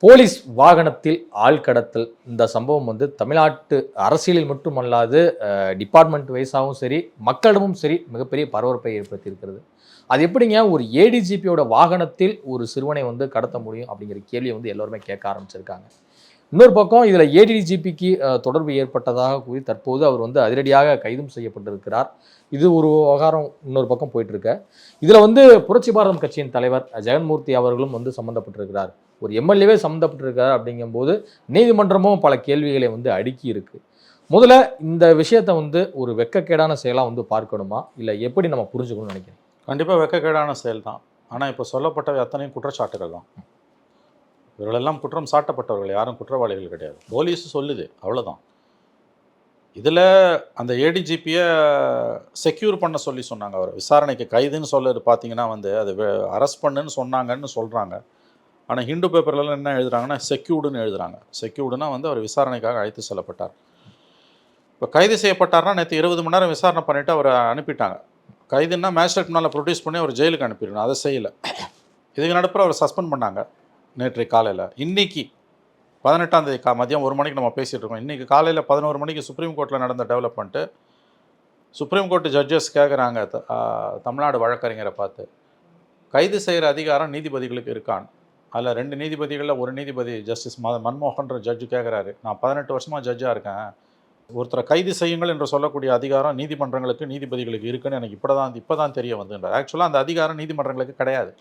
Police வாகனத்தில் ஆள் கடத்தல் இந்த சம்பவம் வந்து தமிழ்நாட்டு அரசியலில் மட்டுமல்லாது டிபார்ட்மெண்ட் வைஸாகவும் சரி மக்களிடமும் சரி மிகப்பெரிய பரபரப்பை ஏற்படுத்தியிருக்கிறது. அது எப்படிங்க ஒரு ஏடிஜிபியோட வாகனத்தில் ஒரு சிறுவனை வந்து கடத்த முடியும் அப்படிங்கிற கேள்வியை வந்து எல்லோருமே கேட்க ஆரம்பிச்சிருக்காங்க. இன்னொரு பக்கம் இதில் ஏடிஜிபிக்கு தொடர்பு ஏற்பட்டதாக கூறி தற்போது அவர் வந்து அதிரடியாக கைதும் செய்யப்பட்டிருக்கிறார். இது ஒரு விவகாரம் இன்னொரு பக்கம் போயிட்டு இருக்க. இதில் வந்து புரட்சி பாரதம் கட்சியின் தலைவர் ஜெகன்மூர்த்தி அவர்களும் வந்து சம்மந்தப்பட்டிருக்கிறார். ஒரு எம்எல்ஏவே சம்மந்தப்பட்டிருக்காரு அப்படிங்கும்போது நீதிமன்றமும் பல கேள்விகளை வந்து அடுக்கி இருக்கு. முதல்ல இந்த விஷயத்தை வந்து ஒரு வெட்கக்கேடான செயலாக வந்து பார்க்கணுமா, இல்லை எப்படி நம்ம புரிஞ்சுக்கணும்னு நினைக்கிறேன்? கண்டிப்பாக வெட்கக்கேடான செயல் தான். ஆனால் இப்போ சொல்லப்பட்ட அத்தனையும் குற்றச்சாட்டுகள் தான். இவர்களெல்லாம் குற்றம் சாட்டப்பட்டவர்கள், யாரும் குற்றவாளிகள் கிடையாது. போலீஸ் சொல்லுது, அவ்வளோதான். இதில் அந்த ஏடிஜிபியை செக்யூர் பண்ண சொன்னாங்க. அவர் விசாரணைக்கு கைதுன்னு சொல்லுறது பார்த்தீங்கன்னா வந்து அது அரெஸ்ட் பண்ணுன்னு சொன்னாங்கன்னு சொல்கிறாங்க. ஆனால் ஹிந்து பேப்பர்லாம் என்ன எழுதுறாங்கன்னா செக்யூர்டுன்னு எழுதுறாங்க. செக்யூர்டுனா வந்து அவர் விசாரணைக்காக அழைத்து செல்லப்பட்டார். இப்போ கைது செய்யப்பட்டார்னா நேற்று 20 மணி நேரம் விசாரணை பண்ணிவிட்டு அவரை அனுப்பிட்டாங்க. கைதுன்னா மேஜிஸ்ட்ரேட் முன்னால் ப்ரொடியூஸ் பண்ணி அவர் ஜெயிலுக்கு அனுப்பிடணும். அதை செய்யலை. இதுக்கு நடுப்புற அவர் சஸ்பெண்ட் பண்ணாங்க நேற்றைக்கு காலையில். இன்றைக்கி 18ஆம் தேதி மதியம் 1 மணிக்கு நம்ம பேசிகிட்டு இருக்கோம். இன்றைக்கி காலையில் 11 மணிக்கு சுப்ரீம் கோர்ட்டில் நடந்த டெவலப்மெண்ட்டு. சுப்ரீம் கோர்ட்டு ஜட்ஜஸ் கேட்குறாங்க தமிழ்நாடு வழக்கறிஞரை பார்த்து, கைது செய்கிற அதிகாரம் நீதிபதிகளுக்கு இருக்கான்னு. அதில் 2 நீதிபதிகளில் ஒரு நீதிபதி ஜஸ்டிஸ் மன்மோகன்ற ஜட்ஜு கேட்குறாரு, நான் 18 வருஷமாக ஜட்ஜாக இருக்கேன், ஒருத்தரை கைது செய்யுங்கள் என்று சொல்லக்கூடிய அதிகாரம் நீதிமன்றங்களுக்கு நீதிபதிகளுக்கு இருக்குன்னு எனக்கு இப்போ தான் தெரிய வந்துன்றார். ஆக்சுவலாக அந்த அதிகாரம் நீதிமன்றங்களுக்கு கிடையாது.